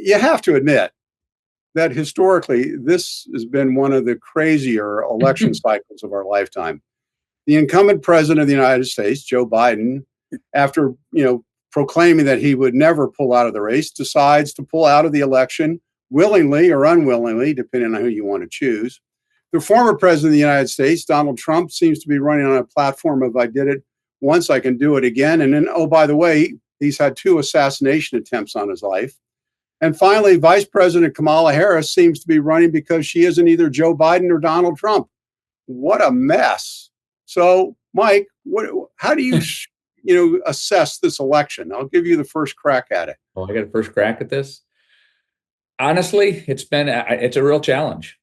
you have to admit that historically, this has been one of the crazier election cycles of our lifetime. The incumbent president of the United States, Joe Biden, after proclaiming that he would never pull out of the race, decides to pull out of the election willingly or unwillingly, depending on who you want to choose. The former president of the United States, Donald Trump, seems to be running on a platform of I did it once, I can do it again. And then, oh, by the way, he's had 2 assassination attempts on his life. And finally, Vice President Kamala Harris seems to be running because she isn't either Joe Biden or Donald Trump. What a mess. So, Mike, how do you assess this election? I'll give you the first crack at it. Oh, I got a first crack at this. Honestly, it's a real challenge.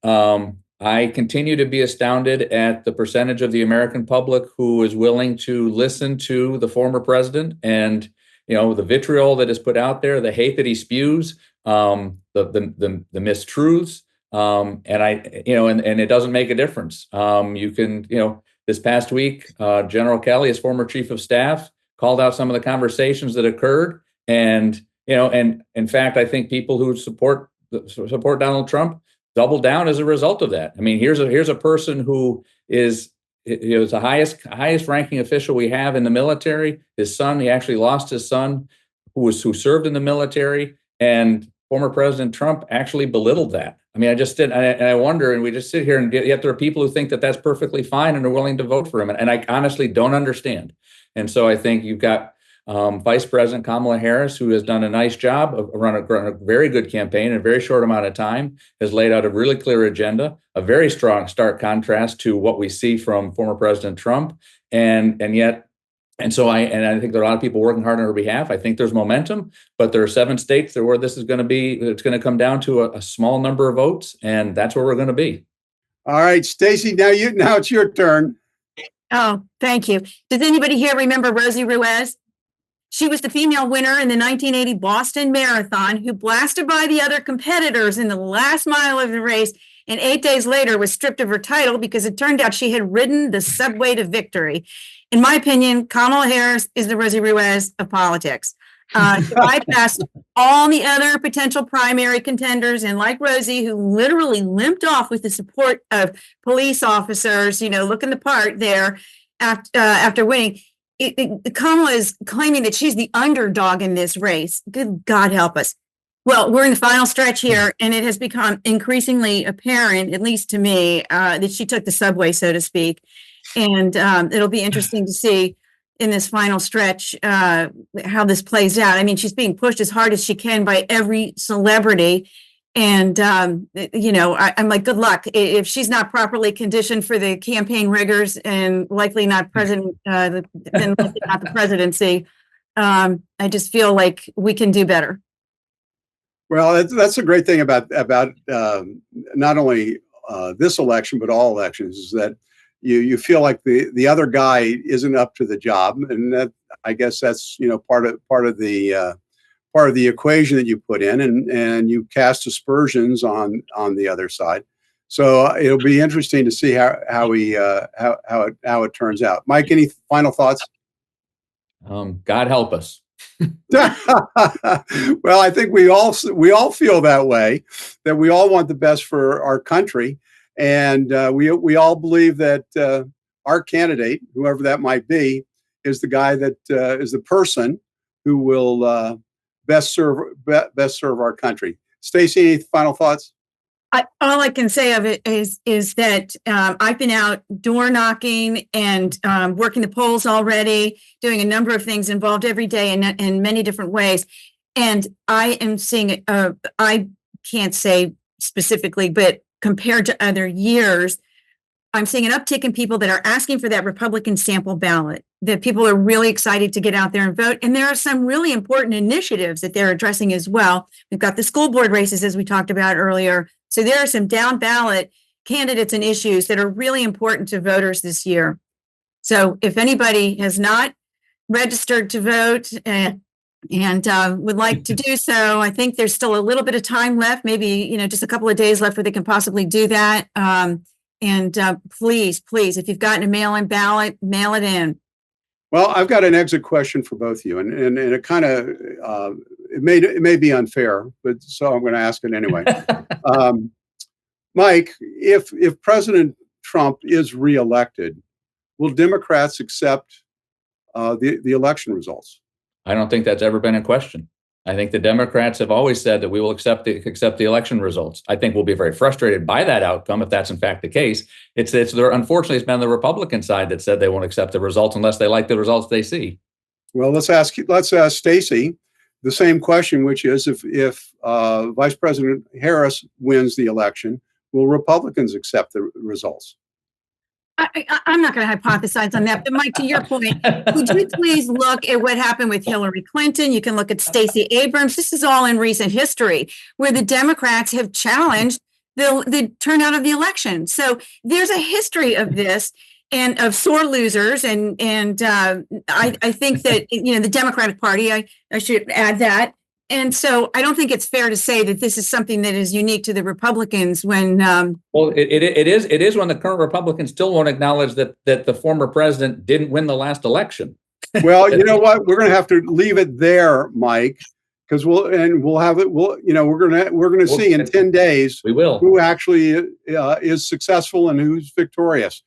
I continue to be astounded at the percentage of the American public who is willing to listen to the former president and the vitriol that is put out there, the hate that he spews, the mistruths, and it doesn't make a difference. This past week, General Kelly, his former chief of staff, called out some of the conversations that occurred, and in fact, I think people who support Donald Trump double down as a result of that. I mean, here's a person who is the highest ranking official we have in the military. His son, he actually lost his son, who served in the military, and former President Trump actually belittled that. I mean, I wonder, and we just sit here, and yet there are people who think that that's perfectly fine and are willing to vote for him, and I honestly don't understand. And so I think you've got Vice President Kamala Harris, who has done a nice job of running a very good campaign in a very short amount of time, has laid out a really clear agenda, a very strong, stark contrast to what we see from former President Trump. And so I think there are a lot of people working hard on her behalf. I think there's momentum, but there are 7 states where this is going to be, it's going to come down to a small number of votes, and that's where we're going to be. All right, Stacey, now it's your turn. Oh, thank you. Does anybody here remember Rosie Ruiz? She was the female winner in the 1980 Boston Marathon who blasted by the other competitors in the last mile of the race, and 8 days later was stripped of her title because it turned out she had ridden the subway to victory. In my opinion, Kamala Harris is the Rosie Ruiz of politics. She bypassed all the other potential primary contenders, and like Rosie, who literally limped off with the support of police officers, looking the part there after winning. Kamala is claiming that she's the underdog in this race. Good God help us. Well, we're in the final stretch here, and it has become increasingly apparent, at least to me, that she took the subway, so to speak. And it'll be interesting to see in this final stretch how this plays out. I mean, she's being pushed as hard as she can by every celebrity. And, I'm like, good luck. If she's not properly conditioned for the campaign rigors and likely not then likely not the presidency, I just feel like we can do better. Well, that's a great thing about not only this election, but all elections, is that you feel like the other guy isn't up to the job. And that, I guess that's, part of the equation that you put in, and you cast aspersions on the other side. So it'll be interesting to see how it turns out. Mike, any final thoughts? God help us. Well, I think we all feel that way, that we all want the best for our country, and we all believe that our candidate, whoever that might be, is the guy that is the person who will best serve our country. Stacey, any final thoughts? All I can say of it is that I've been out door knocking and working the polls already, doing a number of things involved every day in many different ways. And I am seeing, I can't say specifically, but compared to other years, I'm seeing an uptick in people that are asking for that Republican sample ballot, that people are really excited to get out there and vote. And there are some really important initiatives that they're addressing as well. We've got the school board races, as we talked about earlier. So there are some down ballot candidates and issues that are really important to voters this year. So if anybody has not registered to vote and would like to do so, I think there's still a little bit of time left, maybe, just a couple of days left where they can possibly do that. Please, if you've gotten a mail-in ballot, mail it in. Well, I've got an exit question for both of you, and it kind of it may be unfair, but so I'm going to ask it anyway. Mike, if President Trump is reelected, will Democrats accept the election results? I don't think that's ever been in question. I think the Democrats have always said that we will accept the election results. I think we'll be very frustrated by that outcome if that's in fact the case. Unfortunately, it's been the Republican side that said they won't accept the results unless they like the results they see. Well, let's ask Stacey the same question, which is if Vice President Harris wins the election, will Republicans accept the results? I'm not going to hypothesize on that, but Mike, to your point, would you please look at what happened with Hillary Clinton? You can look at Stacey Abrams. This is all in recent history where the Democrats have challenged the turnout of the election. So there's a history of this and of sore losers. And I think that, the Democratic Party, I should add that. And so I don't think it's fair to say that this is something that is unique to the Republicans when. Well, it is when the current Republicans still won't acknowledge that the former president didn't win the last election. Well, you know what? We're going to have to leave it there, Mike, because we're going to see in 10 days we will who actually is successful and who's victorious.